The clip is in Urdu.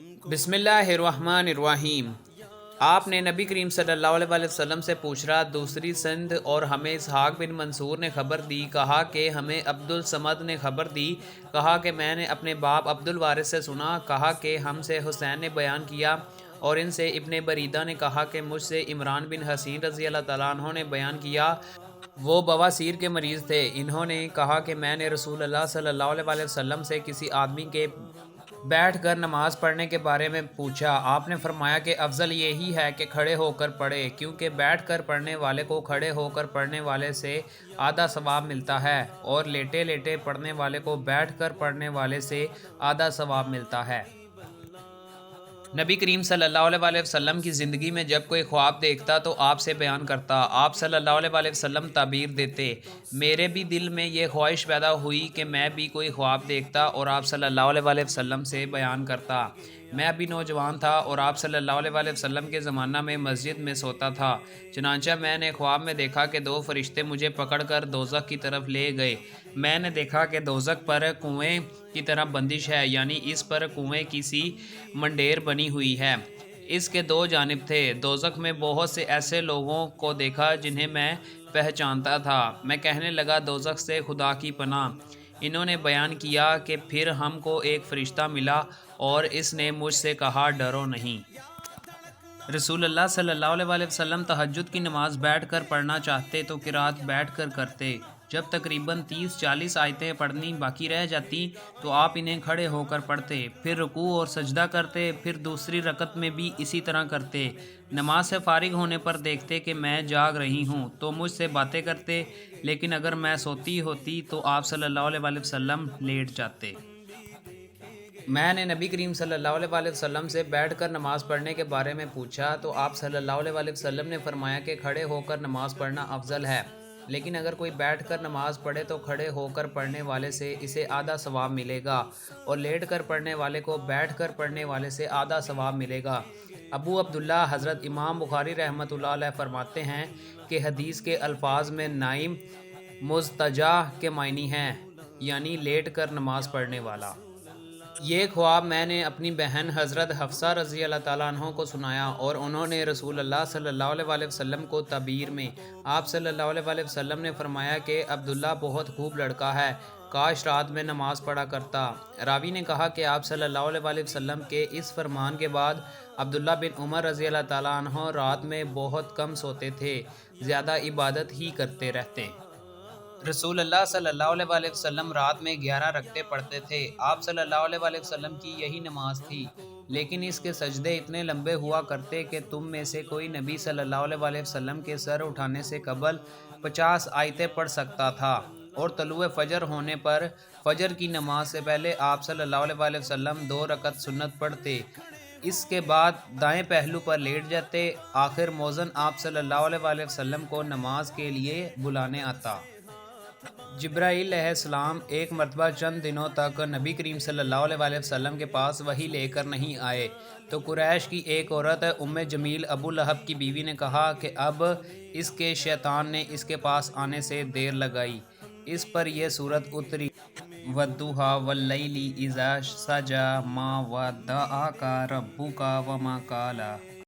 بسم اللہ الرحمن الرحیم۔ آپ نے نبی کریم صلی اللہ علیہ وسلم سے پوچھ رہا دوسری سند اور ہمیں اسحاق بن منصور نے خبر دی، کہا کہ ہمیں عبد الصمد نے خبر دی، کہا کہ میں نے اپنے باپ عبد الوارث سے سنا، کہا کہ ہم سے حسین نے بیان کیا اور ان سے ابن بریدہ نے کہا کہ مجھ سے عمران بن حسین رضی اللہ تعالیٰ عنہ نے بیان کیا، وہ بواسیر کے مریض تھے۔ انہوں نے کہا کہ میں نے رسول اللہ صلی اللہ علیہ وسلم سے کسی آدمی کے بیٹھ کر نماز پڑھنے کے بارے میں پوچھا۔ آپ نے فرمایا کہ افضل یہی ہے کہ کھڑے ہو کر پڑھے، کیونکہ بیٹھ کر پڑھنے والے کو کھڑے ہو کر پڑھنے والے سے آدھا ثواب ملتا ہے، اور لیٹے لیٹے پڑھنے والے کو بیٹھ کر پڑھنے والے سے آدھا ثواب ملتا ہے۔ نبی کریم صلی اللہ علیہ وسلم کی زندگی میں جب کوئی خواب دیکھتا تو آپ سے بیان کرتا۔ آپ صلی اللہ علیہ وسلم تعبیر دیتے۔ میرے بھی دل میں یہ خواہش پیدا ہوئی کہ میں بھی کوئی خواب دیکھتا اور آپ صلی اللہ علیہ وسلم سے بیان کرتا۔ میں ابھی نوجوان تھا اور آپ صلی اللہ علیہ وسلم کے زمانہ میں مسجد میں سوتا تھا، چنانچہ میں نے خواب میں دیکھا کہ دو فرشتے مجھے پکڑ کر دوزخ کی طرف لے گئے۔ میں نے دیکھا کہ دوزخ پر کنویں کی طرح بندش ہے، یعنی اس پر کنویں کی سی منڈیر بنی ہوئی ہے۔ اس کے دو جانب تھے۔ دوزخ میں بہت سے ایسے لوگوں کو دیکھا جنہیں میں پہچانتا تھا۔ میں کہنے لگا دوزخ سے خدا کی پناہ۔ انہوں نے بیان کیا کہ پھر ہم کو ایک فرشتہ ملا اور اس نے مجھ سے کہا ڈرو نہیں۔ رسول اللہ صلی اللہ علیہ وسلم تہجد کی نماز بیٹھ کر پڑھنا چاہتے تو قرات بیٹھ کر کرتے۔ جب تقریباً 30-40 آیتیں پڑھنی باقی رہ جاتی تو آپ انہیں کھڑے ہو کر پڑھتے، پھر رکوع اور سجدہ کرتے، پھر دوسری رکعت میں بھی اسی طرح کرتے۔ نماز سے فارغ ہونے پر دیکھتے کہ میں جاگ رہی ہوں تو مجھ سے باتیں کرتے، لیکن اگر میں سوتی ہوتی تو آپ صلی اللہ علیہ وسلم لیٹ جاتے۔ میں نے نبی کریم صلی اللہ علیہ وسلم سے بیٹھ کر نماز پڑھنے کے بارے میں پوچھا تو آپ صلی اللہ علیہ وسلم نے فرمایا کہ کھڑے ہو کر نماز پڑھنا افضل ہے، لیکن اگر کوئی بیٹھ کر نماز پڑھے تو کھڑے ہو کر پڑھنے والے سے اسے آدھا ثواب ملے گا، اور لیٹ کر پڑھنے والے کو بیٹھ کر پڑھنے والے سے آدھا ثواب ملے گا۔ ابو عبداللہ حضرت امام بخاری رحمۃ اللہ علیہ فرماتے ہیں کہ حدیث کے الفاظ میں نائم مضطجع کے معنی ہیں، یعنی لیٹ کر نماز پڑھنے والا۔ یہ خواب میں نے اپنی بہن حضرت حفصہ رضی اللہ تعالیٰ عنہ کو سنایا اور انہوں نے رسول اللہ صلی اللہ علیہ وسلم کو تعبیر میں۔ آپ صلی اللہ علیہ وسلم نے فرمایا کہ عبداللہ بہت خوب لڑکا ہے، کاش رات میں نماز پڑھا کرتا۔ راوی نے کہا کہ آپ صلی اللہ علیہ وسلم کے اس فرمان کے بعد عبداللہ بن عمر رضی اللہ تعالیٰ عنہ رات میں بہت کم سوتے تھے، زیادہ عبادت ہی کرتے رہتے۔ رسول اللہ صلی اللہ علیہ وسلم رات میں 11 رکعتیں پڑھتے تھے۔ آپ صلی اللہ علیہ وسلم کی یہی نماز تھی، لیکن اس کے سجدے اتنے لمبے ہوا کرتے کہ تم میں سے کوئی نبی صلی اللہ علیہ وسلم کے سر اٹھانے سے قبل 50 آیتیں پڑھ سکتا تھا، اور طلوع فجر ہونے پر فجر کی نماز سے پہلے آپ صلی اللہ علیہ وسلم 2 رکعت سنت پڑھتے، اس کے بعد دائیں پہلو پر لیٹ جاتے۔ آخر مؤذن آپ صلی اللہ علیہ وسلم کو نماز کے لیے بلانے آتا۔ جبرائیل علیہ السلام ایک مرتبہ چند دنوں تک نبی کریم صلی اللہ علیہ وسلم کے پاس وحی لے کر نہیں آئے تو قریش کی ایک عورت ام جمیل ابو لہب کی بیوی نے کہا کہ اب اس کے شیطان نے اس کے پاس آنے سے دیر لگائی۔ اس پر یہ صورت اتری، وَالضُّحَىٰ وَاللَّيْلِ إِذَا سَجَىٰ مَا وَدَّعَكَ رَبُّكَ وَمَا قَلَىٰ۔